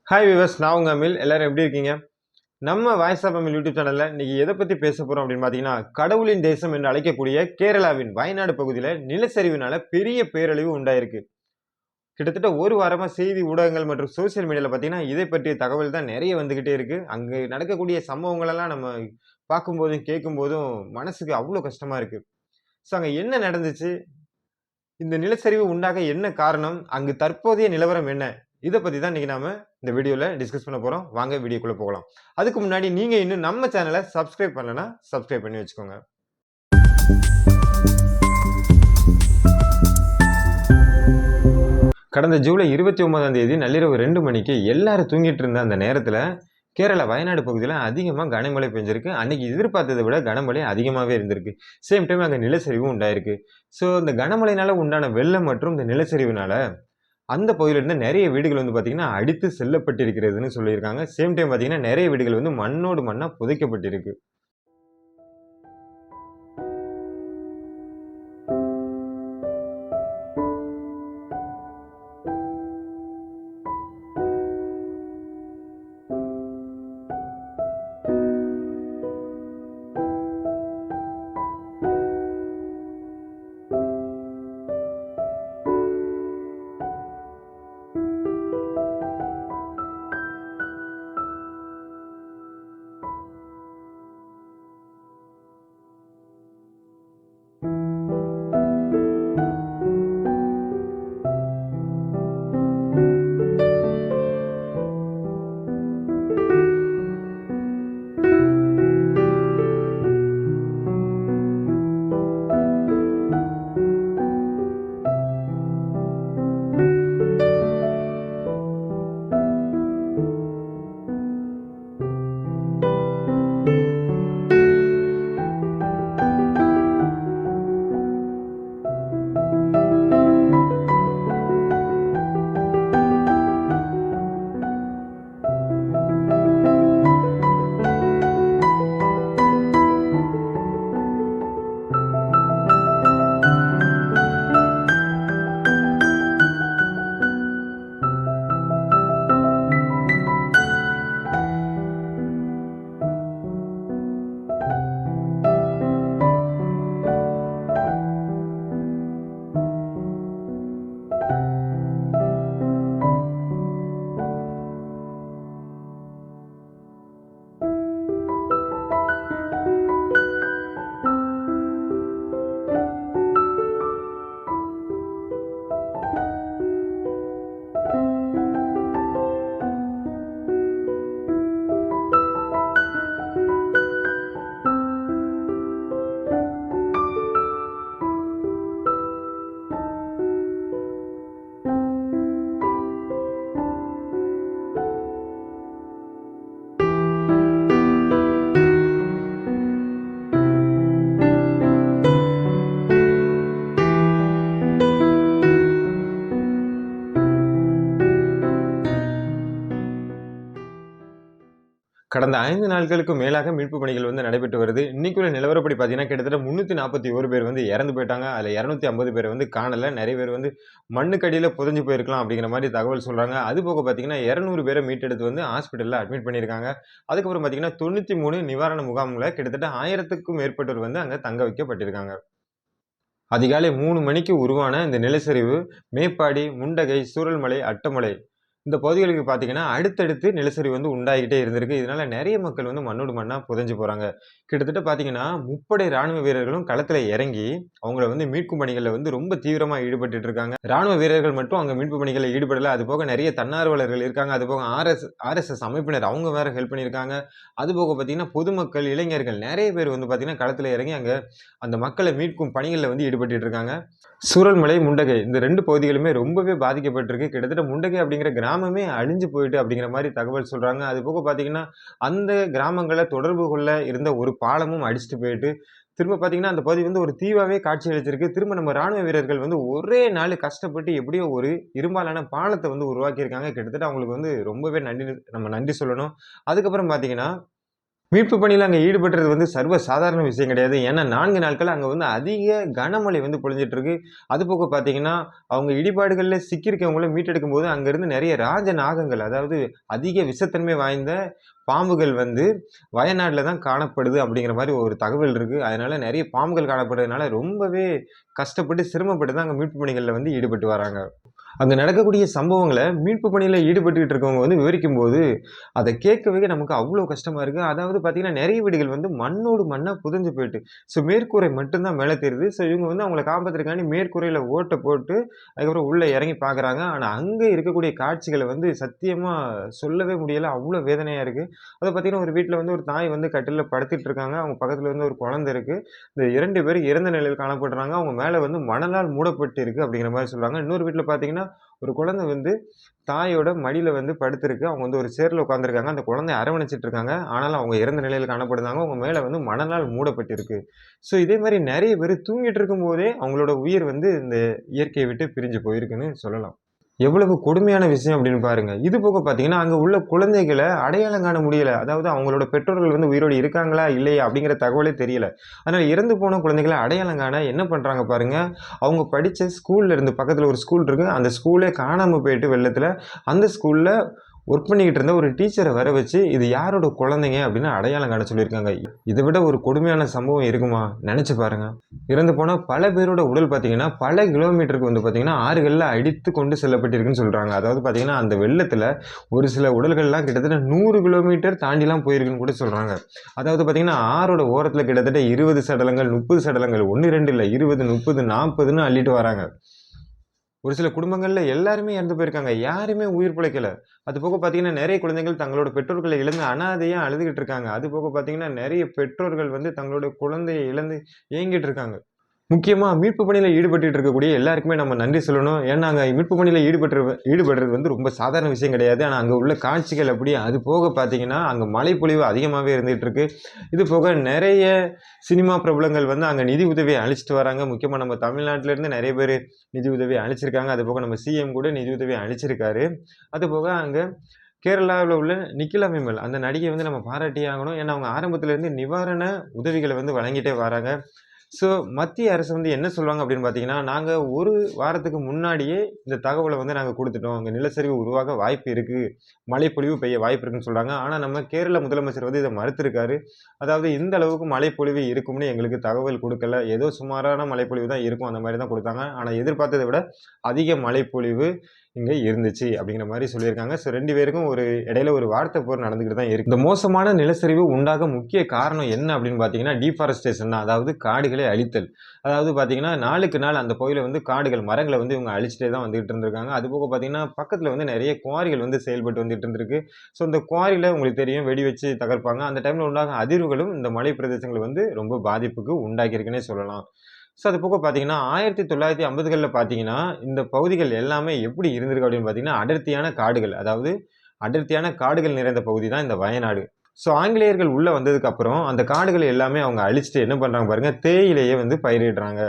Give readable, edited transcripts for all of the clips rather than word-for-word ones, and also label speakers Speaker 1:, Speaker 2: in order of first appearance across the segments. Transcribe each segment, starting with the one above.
Speaker 1: Hi viewers, நான் உங்க amyl. எல்லாரும் எப்படி இருக்கீங்க? நம்ம வாய்ஸ் ஆஃப் அமில் யூடியூப் சேனல்ல இன்னைக்கு எதை பத்தி பேச போறோம் அப்படின்னு பார்த்தீங்கன்னா, கடவுளின் தேசம் என்று அழைக்கக்கூடிய கேரளாவின் வயநாடு பகுதியில நிலச்சரிவினால பெரிய பேரழிவு உண்டாயிருக்கு. கிட்டத்தட்ட ஒரு வாரமா செய்தி ஊடகங்கள் மற்றும் சோசியல் மீடியால பார்த்தீங்கன்னா, இதை பற்றிய தகவல் தான் நெறைய வந்துகிட்டே இருக்கு. அங்கு நடக்கக்கூடிய சம்பவங்கள் எல்லாம் நம்ம பார்க்கும்போதும், கேட்கும்போதும் மனசுக்கு அவ்ளோ கஷ்டமா இருக்கு. அங்க என்ன நடந்துச்சு? இந்த நிலச்சரிவு உண்டாக என்ன காரணம்? அங்கு தற்போதைய நிலவரம் என்ன? இத பத்தி தான் இன்னைக்கு நாம இந்த வீடியோல டிஸ்கஸ் பண்ண போறோம். வாங்க வீடியோக்குள்ள போகலாம். அதுக்கு முன்னாடி நீங்க இன்னும் நம்ம சேனல சப்ஸ்கிரைப் பண்ணலன்னா, சப்ஸ்கிரைப் பண்ணி வச்சுக்கோங்க. கடந்த ஜூலை 29ஆம் தேதி நள்ளிரவு 2 மணிக்கு எல்லாரும் தூங்கிட்டு இருந்த அந்த நேரத்துல, கேரளா வயநாடு பகுதியில அதிகமா கனமழை பெஞ்சிருக்கு. அன்னைக்கு எதிர்பார்த்தத விட கனமழை அதிகமாவே இருந்திருக்கு. சேம் டைம் அங்க நிலச்சரிவும் உண்டாயிருக்கு. இந்த கனமழையினால உண்டான வெள்ளம் மற்றும் இந்த நிலச்சரிவுனால அந்த பகுதியில இருந்த நெறைய வீடுகள் வந்து பார்த்தீங்கன்னா, அடித்து செல்லப்பட்டிருக்கிறதுன்னு சொல்லியிருக்காங்க. சேம் டைம் பார்த்தீங்கன்னா, நெறைய வீடுகள் வந்து மண்ணோடு மண்ணா புதைக்கப்பட்டிருக்கு. கடந்த 5 நாட்களுக்கு மேலாக மீட்பு பணிகள் வந்து நடைபெற்று வருது. இன்னைக்குள்ள நிலவரப்படி பார்த்தீங்கன்னா, கிட்டத்தட்ட 341 பேர் வந்து இறந்து போயிட்டாங்க. அதுல 250 பேர் வந்து காணல. நெறைய பேர் வந்து மண்ணுக்கு அடியில புதைஞ்சு போயிருக்கலாம் அப்படிங்கிற மாரி தகவல் சொல்றாங்க. அதுபோக பார்த்தீங்கன்னா, 200 பேர மீட்டெடுத்து வந்து ஹாஸ்பிட்டல்ல அட்மிட் பண்ணியிருக்காங்க. அதுக்கப்புறம் பார்த்தீங்கன்னா, 93 நிவாரண முகாம்ல கிட்டத்தட்ட 1000த்துக்கும் மேற்பட்டோர் வந்து அங்க தங்க வைக்கப்பட்டிருக்காங்க. அதிகாலை 3 மணிக்கு உருவான இந்த நிலச்சரிவு மேப்பாடி, முண்டகை, சூரல்மலை, அட்டமலை இந்த பகுதிகளுக்கு பார்த்தீங்கன்னா, அடுத்தடுத்து நிலச்சரிவு வந்து உண்டாகிட்டே இருந்திருக்கு. இதனால நெறைய மக்கள் வந்து மண்ணோடு மண்ணா புதைஞ்சு போறாங்க. கிட்டத்தட்ட பார்த்தீங்கன்னா, முப்படை ராணுவ வீரர்களும் களத்துல இறங்கி, அவங்கள வந்து மீட்கும் பணிகள்ல வந்து ரொம்ப தீவிரமா ஈடுபட்டுட்டு இருக்காங்க. ராணுவ வீரர்கள் மட்டும் அங்க மீட்பு பணிகள்ல ஈடுபடல. அதுபோக நெறைய தன்னார்வலர்கள் இருக்காங்க. அதுபோக ஆர்எஸ்எஸ் அமைப்பினர் அவங்க வேற ஹெல்ப் பண்ணியிருக்காங்க. அதுபோக பார்த்தீங்கன்னா, பொதுமக்கள், இளைஞர்கள் நெறைய பேர் வந்து பார்த்தீங்கன்னா, களத்துல இறங்கி அங்க அந்த மக்கள மீட்கும் பணிகள்ல வந்து ஈடுபட்டுட்டு இருக்காங்க. சூரல்மலை, முண்டகை இந்த 2 பகுதிகளுமே ரொம்பவே பாதிக்கப்பட்டிருக்கு. கிட்டத்தட்ட முண்டகை அப்படிங்கிற கிராமமே அழிஞ்சு போயிட்டு அப்படிங்கிற மாரி தகவல் சொல்றாங்க. அதுபோக பார்த்தீங்கன்னா, அந்த கிராமங்கள தொடர்பு கொள்ள இருந்த ஒரு பாலமும் அடிச்சுட்டு போயிட்டு, திரும்ப பார்த்தீங்கன்னா, அந்த பகுதி வந்து ஒரு தீவாவே காட்சியளிச்சிருக்கு. திரும்ப நம்ம ராணுவ வீரர்கள் வந்து ஒரே நாள் கஷ்டப்பட்டு எப்படியோ ஒரு இரும்பாலான பாலத்த வந்து உருவாக்கியிருக்காங்க. கிட்டத்தட்ட அவங்களுக்கு வந்து ரொம்பவே நம்ம நன்றி சொல்லணும். அதுக்கப்புறம் பார்த்தீங்கன்னா மீட்பு பணியில அங்க ஈடுபடுறது வந்து சர்வ சாதாரண விஷயம் கிடையாது. ஏன்னா 4 நாட்கள் அங்க வந்து அதிக கனமழை வந்து பொழிஞ்சிட்டு இருக்கு. அதுபோக பார்த்தீங்கன்னா, அவங்க இடிபாடுகள்ல சிக்கியிருக்கவங்கள மீட்டெடுக்கும்போது அங்கருந்து நெறைய ராஜநாகங்கள், அதாவது அதிக விஷத்தன்மை வாய்ந்த பாம்புகள் வந்து வயநாட்ல தான் காணப்படுது அப்படிங்கிற மாரி ஒரு தகவல் இருக்கு. அதனால நெறைய பாம்புகள் காணப்படுறதுனால ரொம்பவே கஷ்டப்பட்டு, சிரமப்பட்டு தான் அங்க மீட்பு பணிகள்ல வந்து ஈடுபட்டு வராங்க. அங்க நடக்கக்கூடிய சம்பவங்கள மீட்பு பணியில ஈடுபட்டுட்டு இருக்கவங்க வந்து விவரிக்கும்போது, அத கேட்கவே நமக்கு அவ்ளோ கஷ்டமா இருக்கு. அதாவது பார்த்தீங்கன்னா, நெறைய வீடுகள் வந்து மண்ணோடு மண்ணா புதைஞ்சு போயிட்டு, மேற்கூரை மட்டும் தான் மேல தெரியுது. இவங்க வந்து அவங்கள காப்பாத்துறதுக்காண்டி மேற்கூரையில ஓட்ட போட்டு, அதுக்கப்புறம் உள்ள இறங்கி பார்க்குறாங்க. ஆனா, அங்க இருக்கக்கூடிய காட்சிகள வந்து சத்தியமா சொல்லவே முடியல. அவ்ளோ வேதனையா இருக்கு. அது பார்த்தீங்கன்னா, ஒரு வீட்ல வந்து ஒரு தாய் வந்து கட்டில்ல படுத்துட்டு இருக்காங்க. அவங்க பக்கத்துல வந்து ஒரு குழந்தை இருக்கு. இந்த 2 பேரும் இறந்த நிலையில் காணப்படுறாங்க. அவங்க மேல வந்து மணலால் மூடப்பட்டு இருக்கு அப்படிங்கிற மாரி சொல்றாங்க. இன்னொரு வீட்ல பார்த்தீங்கன்னா, ஒரு குழந்தை வந்து தாயோட மடியில வந்து படுத்திருக்கு. அவங்க வந்து ஒரு சேர்ல உட்கார்ந்திருக்காங்க. அந்த குழந்தைய அரவணைச்சுட்டு இருக்காங்க. ஆனாலும் அவங்க இறந்த நிலையில காணப்படுறாங்க. அவங்க மேல வந்து மணலால் மூடப்பட்டிருக்கு. இதே மாரி நெறைய பேரு தூங்கிட்டு இருக்கும்போதே அவங்களோட உயிர் வந்து இந்த இயற்கைய விட்டு பிரிஞ்சு போயிருக்குன்னு சொல்லலாம். எவ்வளவு கொடுமையான விஷயம் அப்படின்னு பாருங்க. இது போக பார்த்தீங்கன்னா, அங்க உள்ள குழந்தைகள அடையாளம் காண முடியல. அதாவது அவங்களோட பெற்றோர்கள் வந்து உயிரோடு இருக்காங்களா? இல்லையா? அப்படிங்கிற தகவலே தெரியல. அதனால இறந்து போன குழந்தைகள அடையாளம் காண என்ன பண்றாங்க பாருங்க, அவங்க படிச்ச ஸ்கூல்ல இருந்து பக்கத்துல ஒரு ஸ்கூல் இருக்கு. அந்த ஸ்கூலே காணாம போயிட்டு வெள்ளத்துல, அந்த ஸ்கூல்ல ஒர்க் பண்ணிக்கிட்டு இருந்த ஒரு டீச்சர வர வச்சு, இது யாரோட குழந்தைங்க அப்படின்னு அடையாளம் காண சொல்லியிருக்காங்க. இத விட ஒரு கொடுமையான சம்பவம் இருக்குமா? நெனச்சு பாருங்க. இறந்து போன பல பேரோட உடல் பார்த்தீங்கன்னா, பல கிலோமீட்டருக்கு வந்து பார்த்தீங்கன்னா, ஆறுகள்ல அடித்து கொண்டு செல்லப்பட்டிருக்குன்னு சொல்றாங்க. அதாவது பார்த்தீங்கன்னா, அந்த வெள்ளத்துல ஒரு சில உடல்கள்லாம் கிட்டத்தட்ட 100 கிலோமீட்டர் தாண்டிலாம் போயிருக்குன்னு கூட சொல்றாங்க. அதாவது பார்த்தீங்கன்னா, ஆறோட ஓரத்துல கிட்டத்தட்ட 20 சடலங்கள், 30 சடலங்கள் 1, 2 இல்ல 20, 30, 40ன்னு அள்ளிட்டு வராங்க. ஒரு சில குடும்பங்கள்ல எல்லாருமே இறந்து போயிருக்காங்க. யாருமே உயிர் பிழைக்கல. அதுபோக பார்த்தீங்கன்னா, நெறைய குழந்தைகள் தங்களோட பெற்றோர்கள இழந்து அனாதையா அழுதுகிட்டு இருக்காங்க. அதுபோக பார்த்தீங்கன்னா, நெறைய பெற்றோர்கள் வந்து தங்களுடைய குழந்தைய இழந்து ஏங்கிட்டு இருக்காங்க. முக்கியமா மீட்பு பணியில ஈடுபட்டுட்டு இருக்கக்கூடிய எல்லாருக்குமே நம்ம நன்றி சொல்லணும். ஏன்னா, அங்க மீட்பு பணியில ஈடுபடுறது வந்து ரொம்ப சாதாரண விஷயம் கிடையாது. ஆனா, அங்க உள்ள காட்சிகள் அப்படி. அது போக பார்த்தீங்கன்னா, அங்க மழைப்பொழிவு அதிகமாவே இருந்துட்டு இருக்கு. இது போக நெறைய சினிமா பிரபலங்கள் வந்து அங்க நிதி உதவிய அளிச்சுட்டு வராங்க. முக்கியமா நம்ம தமிழ்நாட்டுல இருந்து நெறைய பேரு நிதி உதவி அளிச்சிருக்காங்க. அதுபோக நம்ம சிஎம் கூட நிதி உதவி அளிச்சிருக்காரு. அதுபோக அங்க கேரளாவுல உள்ள நிக்கிலா விமல் அந்த நடிகைய வந்து நம்ம பாராட்டியே ஆகணும். ஏன்னா, அவங்க ஆரம்பத்துல இருந்து நிவாரண உதவிகள வந்து வழங்கிட்டே வராங்க. ஸோ, மத்திய அரசு வந்து என்ன சொல்லுவாங்க அப்படின்னு பார்த்தீங்கன்னா, நாங்க 1 வாரத்துக்கு முன்னாடியே இந்த தகவல வந்து நாங்க குடுத்துட்டோம். அங்க நிலச்சரிவு உருவாக வாய்ப்பு இருக்கு. மழைப்பொழிவு பெய்ய வாய்ப்பு இருக்குன்னு சொல்றாங்க. ஆனா, நம்ம கேரள முதலமைச்சர் வந்து இத மறுத்திருக்காரு. அதாவது இந்த அளவுக்கு மழைப்பொழிவு இருக்கும்னு எங்களுக்கு தகவல் குடுக்கல. ஏதோ சுமாரான மழைப்பொழிவு தான் இருக்கும். அந்த மாரி தான் குடுத்தாங்க. ஆனா, எதிர்பார்த்தத விட அதிக மழைப்பொழிவு இங்க இருந்துச்சு அப்படிங்கிற மாரி சொல்லியிருக்காங்க. 2 பேருக்கும் இடையில ஒரு வார்த்தை போர் நடந்துகிட்டு தான் இருக்கு. இந்த மோசமான நிலச்சரிவு உண்டாக முக்கிய காரணம் என்ன அப்படின்னு பார்த்தீங்கன்னா, டீஃபாரஸ்டேஷன் தான். அதாவது காடுகளை அழித்தல். அதாவது பார்த்தீங்கன்னா, நாளுக்கு நாள் அந்த பகுதியில வந்து காடுகள், மரங்கள வந்து இவங்க அழிச்சுட்டே தான் வந்துகிட்டு இருந்திருக்காங்க. அதுபோக பார்த்தீங்கன்னா, பக்கத்துல வந்து நெறைய குவாரிகள் வந்து செயல்பட்டு வந்துட்டு இருந்திருக்கு. இந்த குவாரில உங்களுக்கு தெரியும் வெடி வச்சு தகர்ப்பாங்க. அந்த டைம்ல உண்டாகும் அதிர்வுகளும் இந்த மலை பிரதேசங்கள் வந்து ரொம்ப பாதிப்புக்கு உண்டாக்கியிருக்குன்னே சொல்லலாம். அது போக பார்த்தீங்கன்னா, 1950கள்ல பார்த்தீங்கன்னா, இந்த பகுதிகள் எல்லாமே எப்படி இருந்திருக்கு அப்படின்னு பார்த்தீங்கன்னா, அடர்த்தியான காடுகள். அதாவது அடர்த்தியான காடுகள் நிறைந்த பகுதி தான் இந்த வயநாடு. ஆங்கிலேயர்கள் உள்ள வந்ததுக்கு அப்புறம், அந்த காடுகள எல்லாமே அவங்க அழிச்சுட்டு என்ன பண்றாங்க பாருங்க, தேயிலைய வந்து பயிரிடுறாங்க.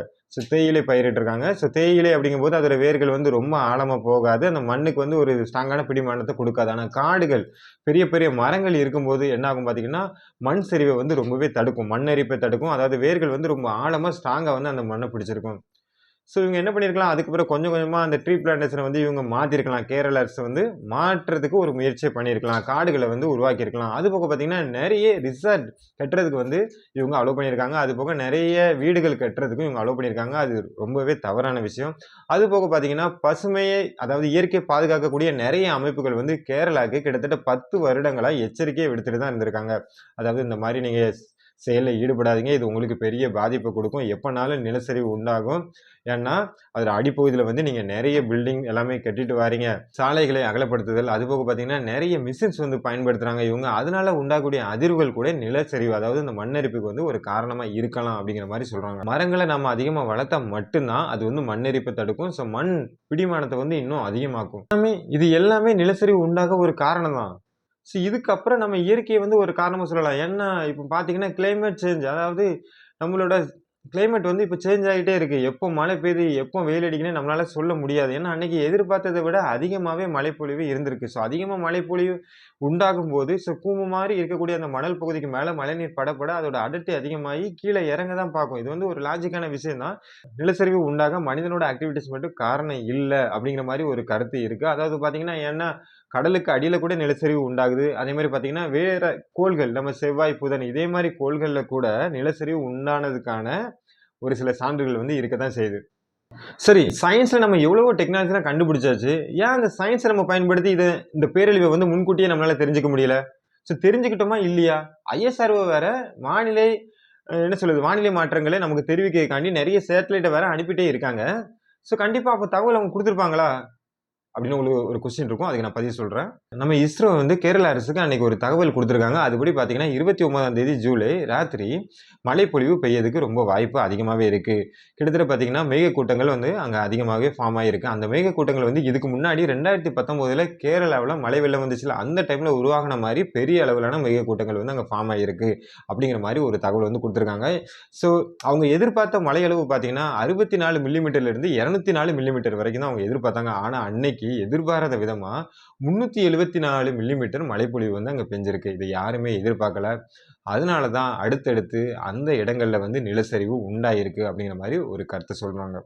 Speaker 1: தேயிலை பயிரிட்டுருக்காங்க. தேயிலை அப்படிங்கும்போது அதோட வேர்கள் வந்து ரொம்ப ஆழமா போகாது. அந்த மண்ணுக்கு வந்து ஒரு ஸ்ட்ராங்கான பிடிமானத்த குடுக்காது. ஆனா காடுகள், பெரிய பெரிய மரங்கள் இருக்கும்போது என்ன ஆகும் பார்த்தீங்கன்னா, மண் சரிவ வந்து ரொம்பவே தடுக்கும். மண் அரிப்பை தடுக்கும். அதாவது வேர்கள் வந்து ரொம்ப ஆழமா ஸ்ட்ராங்கா வந்து அந்த மண்ண பிடிச்சிருக்கும். இவங்க என்ன பண்ணியிருக்கலாம், அதுக்கப்புறம் கொஞ்சம் கொஞ்சமா அந்த ட்ரீ பிளான்டேஷன வந்து இவங்க மாத்திருக்கலாம். கேரள அரசு வந்து மாற்றுறதுக்கு ஒரு முயற்சிய பண்ணியிருக்கலாம். காடுகள வந்து உருவாக்கியிருக்கலாம். அதுபோக பார்த்தீங்கன்னா, நெறைய ரிசார்ட் கட்டுறதுக்கு வந்து இவங்க அலோவ் பண்ணியிருக்காங்க. அதுபோக நெறைய வீடுகள் கட்டுறதுக்கும் இவங்க அலோவ் பண்ணியிருக்காங்க. அது ரொம்பவே தவறான விஷயம். அதுபோக பார்த்தீங்கன்னா, பசுமையை அதாவது இயற்கையை பாதுகாக்கக்கூடிய நெறைய அமைப்புகள் வந்து கேரளாக்கு கிட்டத்தட்ட 10 வருடங்களா எச்சரிக்கைய விடுத்துட்டு தான் இருந்திருக்காங்க. அதாவது இந்த மாரி நீங்க செயல்ல ஈடுபடாதீங்க. இது உங்களுக்கு பெரிய பாதிப்ப குடுக்கும். எப்பனாலும் நிலச்சரிவு உண்டாகும். ஏன்னா, அதுல அடிப்பகுதியில வந்து நீங்க நெறைய பில்டிங் எல்லாமே கட்டிட்டு வாரீங்க. சாலைகளை அகலப்படுத்துதல், அதுபோக பார்த்தீங்கன்னா, நெறைய மிஷின்ஸ் வந்து பயன்படுத்துறாங்க இவங்க. அதனால உண்டாகக்கூடிய அதிர்வுகள் கூட நிலச்சரிவு, அதாவது இந்த மண்ணரிப்புக்கு வந்து ஒரு காரணமா இருக்கலாம் அப்படிங்கிற மாரி சொல்றாங்க. மரங்கள நம்ம அதிகமா வளர்த்தா மட்டும் தான் அது வந்து மண்ணரிப்ப தடுக்கும். மண் பிடிமானத்த வந்து இன்னும் அதிகமாக்கும். இது எல்லாமே நிலச்சரிவு உண்டாக ஒரு காரணம் தான். இதுக்கப்புறம் நம்ம இயற்கைய வந்து ஒரு காரணமா சொல்லலாம். ஏன்னா, இப்ப பார்த்தீங்கன்னா, கிளைமேட் சேஞ்ச் அதாவது நம்மளோட கிளைமேட் வந்து இப்ப சேஞ்ச் ஆயிட்டே இருக்கு. எப்போ மழை பெய்யுது, எப்போ வெயில் அடிக்குதுன்னே நம்மளால சொல்ல முடியாது. ஏன்னா, அன்னைக்கு எதிர்பார்த்தத விட அதிகமாவே மழைப்பொழிவு இருந்திருக்கு. ஸோ, அதிகமா மழைப்பொழிவு உண்டாகும்போது, கூம்பு மாரி இருக்கக்கூடிய அந்த மணல் பகுதிக்கு மேல மழைநீர் பட, அதோட அடர்த்தி அதிகமாகி கீழ இறங்க தான் பார்க்கும். இது வந்து ஒரு லாஜிக்கான விஷயம் தான். நிலச்சரிவு உண்டாக மனிதனோட ஆக்டிவிட்டீஸ் மட்டும் காரணம் இல்ல, அப்படிங்கிற மாரி ஒரு கருத்து இருக்கு. அதாவது பார்த்தீங்கன்னா, ஏன்னா கடலுக்கு அடியில கூட நிலச்சரிவு உண்டாகுது. அதே மாரி பார்த்தீங்கன்னா, வேற கோள்கள் நம்ம செவ்வாய், புதன் இதே மாரி கோள்கள்ல கூட நிலச்சரிவு உண்டானதுக்கான ஒரு சில சான்றுகள் வந்து இருக்க தான் செய்யுது. சரி, சயன்ஸ்ல நம்ம எவ்வளவோ டெக்னாலஜிலாம் கண்டுபிடிச்சாச்சு. ஏன் அந்த சயன்ஸ நம்ம பயன்படுத்தி இந்த பேரழிவ வந்து முன்கூட்டியே நம்மளால தெரிஞ்சுக்க முடியல? தெரிஞ்சுக்கிட்டோமா? இல்லையா? ஐஎஸ்ஆர்ஓ வேற வானிலை என்ன சொல்லுது? வானிலை மாற்றங்கள நமக்கு தெரிவிக்கிறதுக்காண்டி நெறைய சேட்டலைட்ட வேற அனுப்பிட்டே இருக்காங்க. கண்டிப்பா அப்ப தகவல் அவங்க குடுத்திருப்பாங்களா? அப்படின்னு உங்களுக்கு ஒரு கொஸ்டின் இருக்கும். அதுக்கு நான் பதில் சொல்றேன். நம்ம இஸ்ரோ வந்து கேரள அரசுக்கு அன்னைக்கு ஒரு தகவல் குடுத்திருக்காங்க. அதுபடி பார்த்தீங்கன்னா, 29ஆம் தேதி ஜூலை ராத்திரி மழைப்பொழிவு பெய்யறதுக்கு ரொம்ப வாய்ப்பு அதிகமாவே இருக்கு. கிட்டத்தட்ட பார்த்தீங்கன்னா, மேகக்கூட்டங்கள் வந்து அங்க அதிகமாவே ஃபார்ம் ஆயிருக்கு. அந்த மேகக்கூட்டங்கள் வந்து இதுக்கு முன்னாடி 2019ல கேரளாவுல மழை வெள்ளம் வந்துச்சுல்ல, அந்த டைம்ல உருவாகுன மாரி பெரிய அளவிலான மேகக்கூட்டங்கள் வந்து அங்க ஃபார்ம் ஆயிருக்கு. அப்படிங்கிற மாரி ஒரு தகவல் வந்து குடுத்திருக்காங்க. ஸோ அவங்க எதிர்பார்த்த மழை அளவு பார்த்தீங்கன்னா, 64 மில்லிமீட்டர்ல இருந்து 204 மில்லிமீட்டர் வரைக்கும் தான் அவங்க எதிர்பார்த்தாங்க. ஆனா அன்னைக்கு எதிர்பாராத விதமா 374 மில்லிமீட்டர் மழைப்பொழிவு வந்து அங்க பெஞ்சிருக்கு. இத யாருமே எதிர்பார்க்கல. அதனால தான் அடுத்தடுத்து அந்த இடங்கள்ல வந்து நிலச்சரிவு உண்டாயிருக்கு அப்படிங்கிற மாரி ஒரு கருத்த சொல்றாங்க.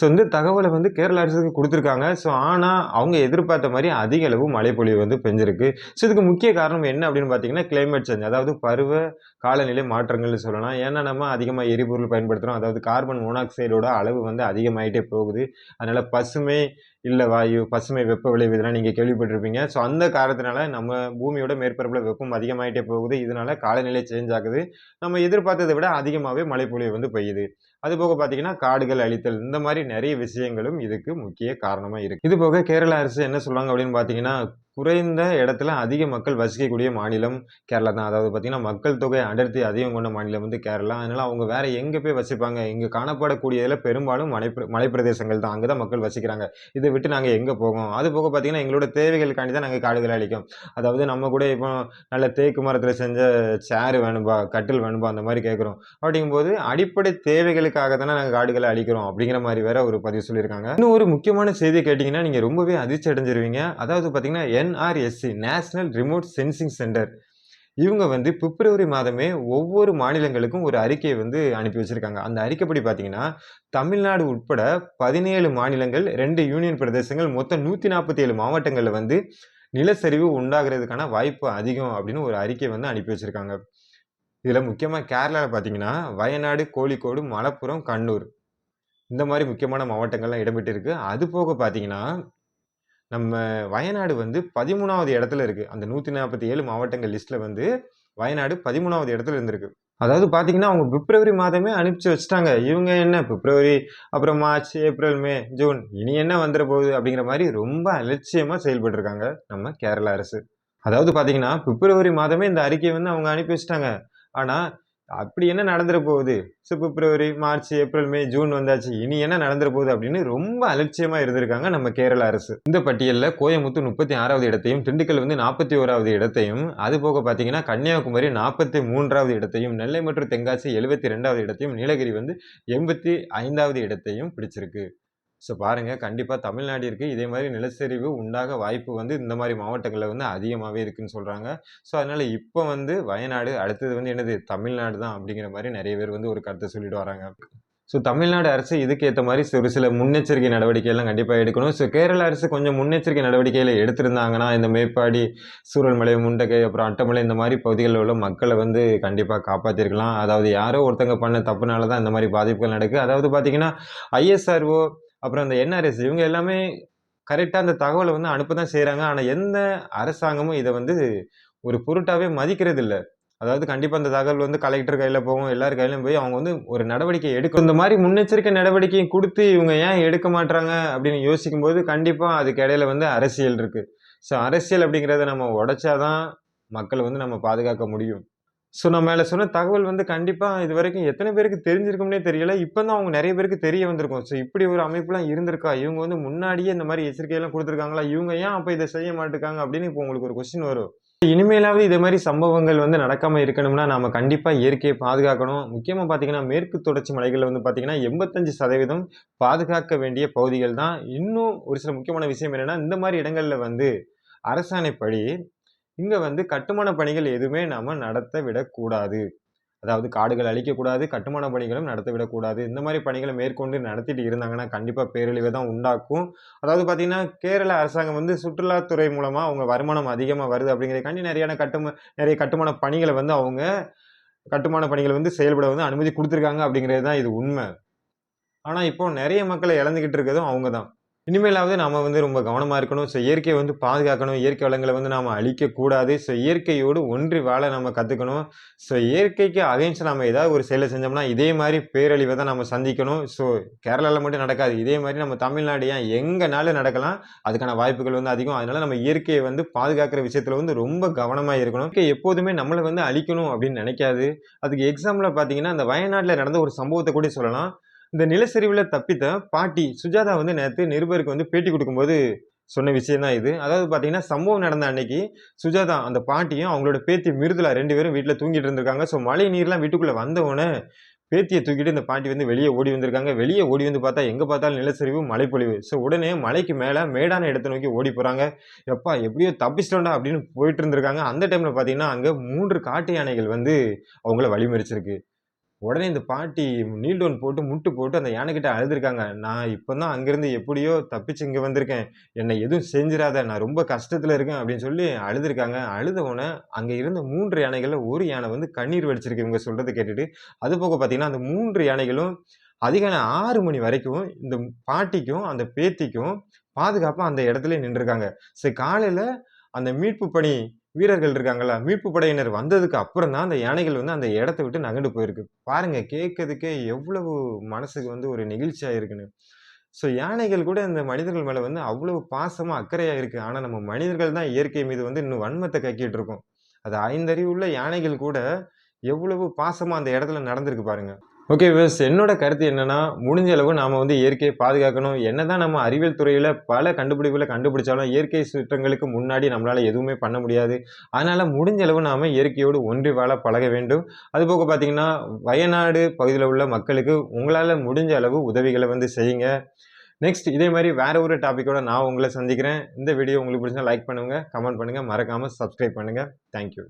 Speaker 1: இந்த தகவல வந்து கேரள அரசுக்கு குடுத்திருக்காங்க. ஆனா அவங்க எதிர்பார்த்த மாரி அதிக அளவு மழைப்பொழிவு வந்து பெஞ்சிருக்கு. இதுக்கு முக்கிய காரணம் என்ன அப்படின்னு பார்த்தீங்கன்னா, கிளைமேட் சேஞ்ச் அதாவது காலநிலை மாற்றங்கள்னு சொல்லலாம். ஏன்னா நம்ம அதிகமா எரிபொருள் பயன்படுத்துறோம். அதாவது கார்பன் மோனாக்சைடோட அளவு வந்து அதிகமாயிட்டே போகுது. அதனால பசுமை இல்ல வாயு, பசுமை வெப்ப விளைவு இதெல்லாம் நீங்க கேள்விப்பட்டிருப்பீங்க. அந்த காரணத்தினால நம்ம பூமியோட மேற்பரப்புல வெப்பம் அதிகமாயிட்டே போகுது. இதனால காலநிலை சேஞ்ச் ஆகுது. நம்ம எதிர்பார்த்தத விட அதிகமாவே மழைப்பொழிவு வந்து பெய்யுது. அதுபோக பார்த்தீங்கன்னா, காடுகள் அழித்தல் இந்த மாரி நெறைய விஷயங்களும் இதுக்கு முக்கிய காரணமா இருக்கு. இதுபோக கேரள அரசு என்ன சொல்றாங்க அப்படின்னு பார்த்தீங்கன்னா, குறைந்த இடத்துல அதிக மக்கள் வசிக்கக்கூடிய மாநிலம் கேரளா தான். அதாவது பார்த்தீங்கன்னா, மக்கள் தொகை அடர்த்தி அதிகம் கொண்ட மாநிலம் வந்து கேரளா. அதனால அவங்க வேற எங்க போய் வசிப்பாங்க? இங்க காணப்படக்கூடியதுல பெரும்பாலும் மலைப்பிரதேசங்கள் தான். அங்க தான் மக்கள் வசிக்கிறாங்க. இத விட்டு நாங்க எங்க போவோம்? அதுபோக பார்த்தீங்கன்னா, எங்களோட தேவைகளுக்காண்டி தான் நாங்க காடுகள அழிக்கிறோம். அதாவது நம்ம கூட இப்போ நல்ல தேக்கு மரத்துல செஞ்ச சேர் வேணும்பா, கட்டில் வேணும்பா அந்த மாரி கேட்கிறோம். அப்படிங்கும்போது அடிப்படை தேவைகளுக்காக தானே நாங்க காடுகள அழிக்கிறோம். அப்படிங்கிற மாரி வேற ஒரு பதிவு சொல்லியிருக்காங்க. இன்னும் ஒரு முக்கியமான செய்திய கேட்டீங்கன்னா, நீங்க ரொம்பவே அதிர்ச்சி அடைஞ்சிருவீங்க. அதாவது பார்த்தீங்கன்னா, NRSC national remote sensing centre. இவங்க வந்து பிப்ரவரி மாதமே ஒவ்வொரு மாநிலங்களுக்கும் ஒரு அறிக்கைய வந்து அனுப்பி வச்சிருக்காங்க. அந்த அறிக்கைப்படி பார்த்தீங்கன்னா, தமிழ்நாடு உட்பட 17 மாநிலங்கள், 2 யூனியன் பிரதேசங்கள் மொத்தம் 147 மாவட்டங்கள்ல வந்து நிலச்சரிவு உண்டாகுறதுக்கான வாய்ப்பு அதிகம் அப்படின்னு ஒரு அறிக்கை வந்து அனுப்பி வச்சிருக்காங்க. இதுல முக்கியமா கேரளால பார்த்தீங்கன்னா, வயநாடு, கோழிக்கோடு, மலப்புரம், கண்ணூர் இந்த மாரி முக்கியமான மாவட்டங்கள்லாம் இடம்பெற்றிருக்கு. அது போக பார்த்தீங்கன்னா, நம்ம வயநாடு வந்து 13வது இடத்துல இருக்கு. அந்த 147 மாவட்டங்கள் லிஸ்ட்ல வந்து வயநாடு 13வது இடத்துல இருந்திருக்கு. அதாவது பார்த்தீங்கன்னா, அவங்க பிப்ரவரி மாதமே அனுப்பிச்சு வச்சுட்டாங்க. இவங்க என்ன பிப்ரவரி, அப்புறம் மார்ச், ஏப்ரல், மே, ஜூன் இனி என்ன வந்துற போகுது அப்படிங்கிற மாரி ரொம்ப அலட்சியமா செயல்பட்டுருக்காங்க நம்ம கேரள அரசு. அதாவது பார்த்தீங்கன்னா, பிப்ரவரி மாதமே இந்த அறிக்கைய வந்து அவங்க அனுப்பி வச்சுட்டாங்க. ஆனா, அப்படி என்ன நடந்துற போகுது? பிப்ரவரி, மார்ச், ஏப்ரல், மே, ஜூன் வந்தாச்சு. இனி என்ன நடந்துற போகுது அப்படின்னு ரொம்ப அலட்சியமா இருந்திருக்காங்க நம்ம கேரள அரசு. இந்த பட்டியல்ல கோயம்புத்தூர் 36வது இடத்தையும், திண்டுக்கல் வந்து 41வது இடத்தையும், அதுபோக பார்த்தீங்கன்னா கன்னியாகுமரி 43வது இடத்தையும், நெல்லை மற்றும் தென்காசி 72வது இடத்தையும், நீலகிரி வந்து 85வது இடத்தையும் பிடிச்சிருக்கு. பாருங்க, கண்டிப்பா தமிழ்நாட்டிற்கு இதே மாரி நிலச்சரிவு உண்டாக வாய்ப்பு வந்து இந்த மாரி மாவட்டங்கள்ல வந்து அதிகமாவே இருக்குன்னு சொல்றாங்க. அதனால இப்ப வந்து வயநாடு, அடுத்தது வந்து என்னது தமிழ்நாடு தான் அப்படிங்கிற மாரி நெறைய பேர் வந்து ஒரு கருத்த சொல்லிட்டு வராங்க. தமிழ்நாடு அரசு இதுக்கு ஏத்த மாரி ஒரு சில முன்னெச்சரிக்கை நடவடிக்கை எல்லாம் கண்டிப்பா எடுக்கணும். கேரள அரசு கொஞ்சம் முன்னெச்சரிக்கை நடவடிக்கைகள எடுத்திருந்தாங்கன்னா, இந்த மேப்பாடி, சூரல்மலை, முண்டகை, அப்புறம் அட்டமலை இந்த மாரி பகுதிகள்ல உள்ள மக்கள வந்து கண்டிப்பா காப்பாத்தியிருக்கலாம். அதாவது யாரோ ஒருத்தங்க பண்ண தப்புனால தான் இந்த மாரி பாதிப்புகள் நடக்கு. அதாவது பார்த்தீங்கன்னா, ஐஎஸ்ஆர்ஓ அப்புறம் அந்த என்ஆர்எஸ் இவங்க எல்லாமே கரெக்ட்டா அந்த தகவல வந்து அனுப்ப தான் செய்றாங்க. ஆனா, எந்த அரசாங்கமும் இத வந்து ஒரு பொருட்டாவே மதிக்கிறதில்ல. அதாவது கண்டிப்பா அந்த தகவல் வந்து கலெக்டர் கையில போகும். எல்லார் கையிலும் போய் அவங்க வந்து ஒரு நடவடிக்கை எடுக்கணும். இந்த மாரி முன்னெச்சரிக்கை நடவடிக்கை குடுத்து இவங்க ஏன் எடுக்க மாட்றாங்க அப்படின்னு யோசிக்கும்போது, கண்டிப்பா அதுக்கு இடையில வந்து அரசியல் இருக்கு. அரசியல் அப்படிங்கிறத நம்ம உடைச்சா தான் மக்கள வந்து நம்ம பாதுகாக்க முடியும். நான் மேல சொன்ன தகவல் வந்து கண்டிப்பா இதுவரைக்கும் எத்தன பேருக்கு தெரிஞ்சிருக்கும்னே தெரியல. இப்ப தான் அவங்க நெறைய பேருக்கு தெரிய வந்திருக்கும். இப்படி ஒரு அமைப்புலாம் இருந்திருக்கா? இவங்க வந்து முன்னாடியே இந்த மாரி எச்சரிக்கைலாம் குடுத்துருக்காங்களா? இவங்க ஏன் அப்ப இத செய்ய மாட்டுக்காங்க? அப்படின்னு இப்போ உங்களுக்கு ஒரு கொஸ்டின் வரும். இனிமேலாவது இதே மாரி சம்பவங்கள் வந்து நடக்காம இருக்கணும்னா, நாம கண்டிப்பா இயற்கையை பாதுகாக்கணும். முக்கியமா பார்த்தீங்கன்னா, மேற்கு தொடர்ச்சி மலைகள்ல வந்து பார்த்தீங்கன்னா, 85% பாதுகாக்க வேண்டிய பகுதிகள் தான். இன்னும் ஒரு சில முக்கியமான விஷயம் என்னன்னா, இந்த மாரி இடங்கள்ல வந்து அரசாணைப்படி, இங்க வந்து கட்டுமான பணிகள் எதுவுமே நாம நடத்த விடக்கூடாது. அதாவது காடுகள் அழிக்கக்கூடாது, கட்டுமான பணிகளும் நடத்த விடக்கூடாது. இந்த மாரி பணிகள மேற்கொண்டு நடத்திட்டு இருந்தாங்கன்னா, கண்டிப்பா பேரழிவ தான் உண்டாக்கும். அதாவது பார்த்தீங்கன்னா, கேரள அரசாங்கம் வந்து சுற்றுலாத்துறை மூலமா அவங்க வருமானம் அதிகமா வருது அப்படிங்கிறதுக்காண்டி நெறைய கட்டுமான பணிகள வந்து அவங்க கட்டுமான பணிகள வந்து செயல்பட வந்து அனுமதி குடுத்துருக்காங்க அப்படிங்கிறது தான் இது உண்ம. ஆனா, இப்போ நெறைய மக்கள இழந்துகிட்டு இருக்கிறதும் அவங்க தான். இனிமேலாவது நாம வந்து ரொம்ப கவனமா இருக்கணும். இயற்கைய வந்து பாதுகாக்கணும். இயற்கை வளங்கள வந்து நாம அழிக்கக்கூடாது. இயற்கையோடு ஒன்றி வாழ நம்ம கத்துக்கணும். இயற்கைக்கு அகைன்ஸ்டா நாம ஏதாவது ஒரு செயல செஞ்சோம்னா, இதே மாரி பேரழிவ தான் நாம சந்திக்கணும். கேரளால மட்டும் நடக்காது. இதே மாரி நம்ம தமிழ்நாடு ஏன் எங்கனாலும் நடக்கலாம். அதுக்கான வாய்ப்புகள் வந்து அதிகம். அதனால நம்ம இயற்கைய வந்து பாதுகாக்கிற விஷயத்துல வந்து ரொம்ப கவனமா இருக்கணும். இயற்கை எப்போதுமே நம்மள வந்து அழிக்கணும் அப்படின்னு நெனைக்காது. அதுக்கு எக்ஸாம்பிளா பார்த்தீங்கன்னா, அந்த வயநாட்ல நடந்த ஒரு சம்பவத்த கூட சொல்லலாம். இந்த நிலச்சரிவுல தப்பித்த பாட்டி சுஜாதா வந்து நேத்து நிருபருக்கு வந்து பேட்டி குடுக்கும்போது சொன்ன விஷயம் தான் இது. அதாவது பார்த்தீங்கன்னா, சம்பவம் நடந்த அன்னைக்கு சுஜாதா அந்த பாட்டியும், அவங்களோட பேத்தி மிருதுளா 2 பேரும் வீட்ல தூங்கிட்டு இருந்திருக்காங்க. மழை நீர்லாம் வீட்டுக்குள்ள வந்தவுனே, பேத்திய தூக்கிட்டு இந்த பாட்டி வந்து வெளிய ஓடி வந்திருக்காங்க. வெளிய ஓடி வந்து பார்த்தா, எங்க பார்த்தாலும் நிலச்சரிவு, மழைப்பொழிவு. உடனே மலைக்கு மேல மேடான இடத்த நோக்கி ஓடி போறாங்க. "எப்பா எப்படியோ தப்பிச்சிட்டோம்டா" அப்படின்னு போயிட்டு இருந்திருக்காங்க. அந்த டைம்ல பார்த்தீங்கன்னா, அங்க 3 காட்டு யானைகள் வந்து அவங்கள வழிமறிச்சிருக்கு. உடனே இந்த பாட்டி நீல் டவுன் போட்டு, முட்டு போட்டு அந்த யானைகிட்ட அழுதுருக்காங்க. "நான் இப்ப தான் அங்கருந்து எப்படியோ தப்பிச்சு இங்க வந்திருக்கேன். என்ன எதுவும் செஞ்சிராத. நான் ரொம்ப கஷ்டத்துல இருக்கேன்." அப்படின்னு சொல்லி அழுதுருக்காங்க. அழுத உடனே அங்க இருந்த 3 யானைகள்ல 1 யானை வந்து கண்ணீர் வடிச்சிருக்கு இவங்க சொல்றத கேட்டுட்டு. அதுபோக பார்த்தீங்கன்னா, அந்த 3 யானைகளும் அதிகாலை 6 மணி வரைக்கும் இந்த பாட்டிக்கும், அந்த பேத்திக்கும் பாதுகாப்பா அந்த இடத்திலேயே நின்றுருக்காங்க. காலையில அந்த மீட்பு பணி வீரர்கள் இருக்காங்கல்ல, மீட்பு படையினர் வந்ததுக்கு அப்புறம் தான் அந்த யானைகள் வந்து அந்த இடத்த விட்டு நகண்டு போயிருக்கு. பாருங்க கேட்கறதுக்கே எவ்வளவு மனசுக்கு வந்து ஒரு நெகிழ்ச்சியா இருக்குன்னு. யானைகள் கூட இந்த மனிதர்கள் மேல வந்து அவ்வளவு பாசமா, அக்கறையா இருக்கு. ஆனா நம்ம மனிதர்கள் தான் இயற்கை மீது வந்து இன்னும் வன்மத்த கக்கிட்டு இருக்கோம். அது 5 அறிவுள்ள யானைகள் கூட எவ்வளவு பாசமா அந்த இடத்துல நடந்திருக்கு பாருங்க. Okay viewers. என்னோட கருத்து என்னன்னா, முடிஞ்ச அளவு நாம வந்து இயற்கையை பாதுகாக்கணும். என்னதான் நம்ம அறிவியல் துறையில பல கண்டுபிடிப்புகள கண்டுபிடிச்சாலும், இயற்கை சீற்றங்களுக்கு முன்னாடி நம்மளால எதுவுமே பண்ண முடியாது. அதனால முடிஞ்ச அளவு நாம இயற்கையோடு ஒன்றி வாழ பழக வேண்டும். அதுபோக பார்த்தீங்கன்னா, வயநாடு பகுதியில உள்ள மக்களுக்கு உங்களால முடிஞ்ச அளவு உதவிகள வந்து செய்யுங்க. நெக்ஸ்ட் இதே மாரி வேற ஒரு டாபிக்கோட நான் உங்கள சந்திக்கிறேன். இந்த வீடியோ உங்களுக்கு பிடிச்சிருந்தா லைக் பண்ணுங்க, கமெண்ட் பண்ணுங்க, மறக்காம சப்ஸ்கிரைப் பண்ணுங்க. Thank you.